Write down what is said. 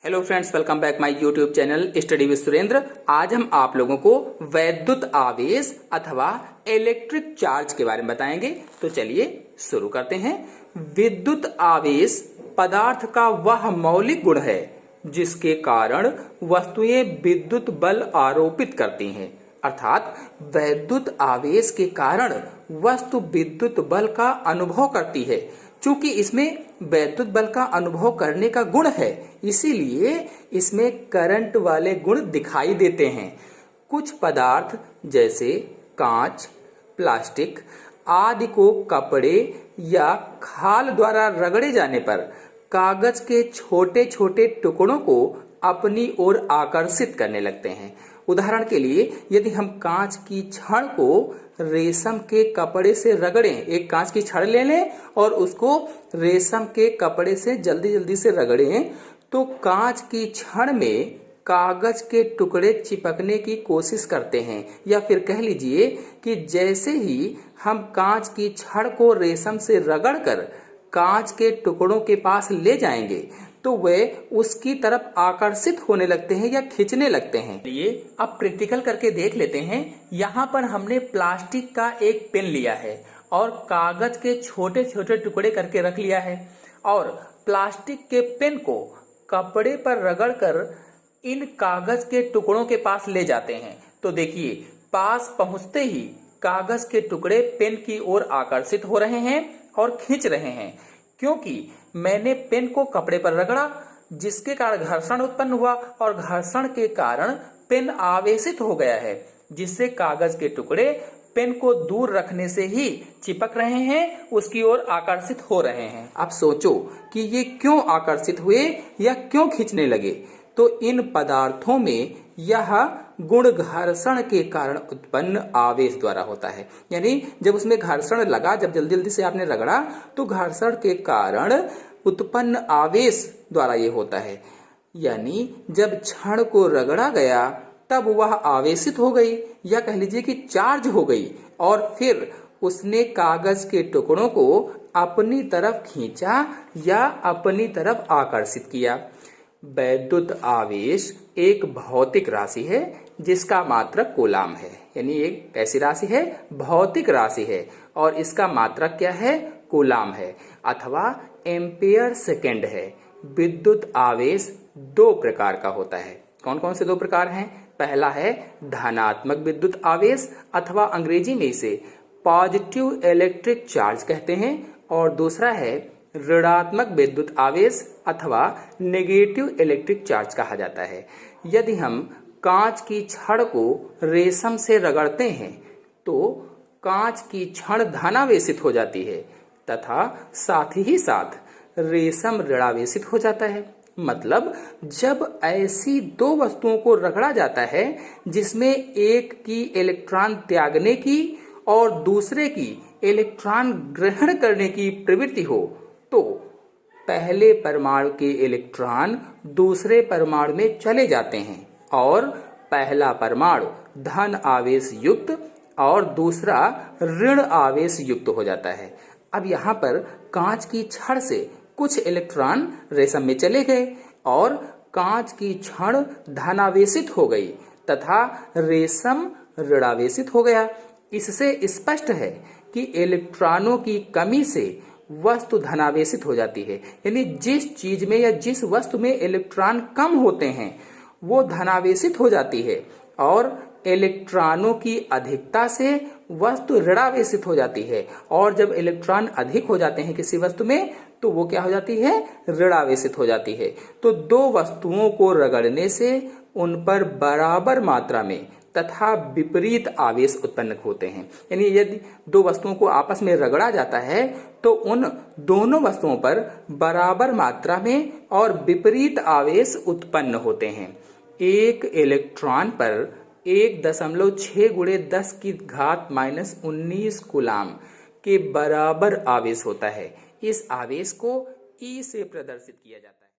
Hello friends, welcome back my YouTube channel study with Surendra. आज हम आप लोगों को वैद्युत आवेश अथवा इलेक्ट्रिक चार्ज के बारे में बताएंगे। तो चलिए शुरू करते हैं। विद्युत आवेश पदार्थ का वह मौलिक गुण है जिसके कारण वस्तुएं विद्युत बल आरोपित करती हैं। अर्थात वैद्युत आवेश के कारण वस्तु विद्युत बल का अनुभव करती है। चूंकि इसमें वैद्युत बल का अनुभव करने का गुण है, इसीलिए इसमें करंट वाले गुण दिखाई देते हैं। कुछ पदार्थ जैसे कांच, प्लास्टिक आदि को कपड़े या खाल द्वारा रगड़े जाने पर कागज के छोटे छोटे टुकड़ों को अपनी ओर आकर्षित करने लगते हैं। उदाहरण के लिए, यदि हम कांच की छड़ को रेशम के कपड़े से रगड़ें, एक कांच की छड़ ले लें और उसको रेशम के कपड़े से जल्दी जल्दी से रगड़ें, तो कांच की छड़ में कागज के टुकड़े चिपकने की कोशिश करते हैं। या फिर कह लीजिए कि जैसे ही हम कांच की छड़ को रेशम से रगड़कर कांच के टुकड़ों के पास ले जाएंगे तो वे उसकी तरफ आकर्षित होने लगते हैं या खींचने लगते हैं। ये अब प्रैक्टिकल करके देख लेते हैं। यहाँ पर हमने प्लास्टिक का एक पेन लिया है और कागज के छोटे छोटे टुकड़े करके रख लिया है और प्लास्टिक के पेन को कपड़े पर रगड़कर इन कागज के टुकड़ों के पास ले जाते हैं। तो देखिए, पास पहुंचते ही कागज के टुकड़े पेन की ओर आकर्षित हो रहे हैं और खींच रहे हैं, क्योंकि मैंने पेन को कपड़े पर रगड़ा, जिसके कारण घर्षण उत्पन्न हुआ और घर्षण के कारण पेन आवेशित हो गया है, जिससे कागज के टुकड़े पेन को दूर रखने से ही चिपक रहे हैं, उसकी ओर आकर्षित हो रहे हैं। अब सोचो कि ये क्यों आकर्षित हुए या क्यों खींचने लगे। तो इन पदार्थों में यह गुण घर्षण के कारण उत्पन्न आवेश द्वारा होता है। यानी जब उसमें घर्षण लगा, जब जल्दी जल्दी से आपने रगड़ा, तो घर्षण के कारण उत्पन्न आवेश द्वारा ये होता है। यानी जब छड़ को रगड़ा गया तब वह आवेशित हो गई, या कह लीजिए कि चार्ज हो गई, और फिर उसने कागज के टुकड़ों को अपनी तरफ खींचा या अपनी तरफ आकर्षित किया। वैद्युत आवेश एक भौतिक राशि है जिसका मात्रक कूलाम है। यानी एक कैसी राशि है? भौतिक राशि है, और इसका मात्रक क्या है? कूलाम है अथवा एम्पियर सेकेंड है। विद्युत आवेश दो प्रकार का होता है। कौन कौन से दो प्रकार हैं? पहला है धनात्मक विद्युत आवेश अथवा अंग्रेजी में इसे पॉजिटिव इलेक्ट्रिक चार्ज कहते हैं, और दूसरा है ऋणात्मक विद्युत आवेश अथवा नेगेटिव इलेक्ट्रिक चार्ज कहा जाता है। यदि हम कांच की छड़ को रेशम से रगड़ते हैं तो कांच की छड़ धनावेशित हो जाती है तथा साथ ही साथ रेशम ऋणावेशित हो जाता है। मतलब जब ऐसी दो वस्तुओं को रगड़ा जाता है जिसमें एक की इलेक्ट्रॉन त्यागने की और दूसरे की इलेक्ट्रॉन ग्रहण करने की प्रवृत्ति हो, तो पहले परमाणु के इलेक्ट्रॉन दूसरे परमाणु में चले जाते हैं और पहला परमाणु धन आवेश युक्त और दूसरा ऋण आवेश युक्त हो जाता है। अब यहाँ पर कांच की छड़ से कुछ इलेक्ट्रॉन रेशम में चले गए और कांच की छड़ धनावेशित हो गई तथा रेशम ऋणावेशित हो गया। इससे स्पष्ट है कि इलेक्ट्रॉनों की कमी से वस्तु धनावेशित हो जाती है। यानी जिस चीज में या जिस वस्तु में इलेक्ट्रॉन कम होते हैं वो धनावेशित हो जाती है, और इलेक्ट्रॉनों की अधिकता से वस्तु ऋणावेशित हो जाती है। और जब इलेक्ट्रॉन अधिक हो जाते हैं किसी वस्तु में तो वो क्या हो जाती है? ऋणावेशित हो जाती है। तो दो वस्तुओं को रगड़ने से उन पर बराबर मात्रा में तथा विपरीत आवेश उत्पन्न होते हैं। यानी यदि दो वस्तुओं को आपस में रगड़ा जाता है तो उन दोनों वस्तुओं पर बराबर मात्रा में और विपरीत आवेश उत्पन्न होते हैं। एक इलेक्ट्रॉन पर 1.6 × 10⁻⁻19 कूलाम के बराबर आवेश होता है। इस आवेश को E से प्रदर्शित किया जाता है।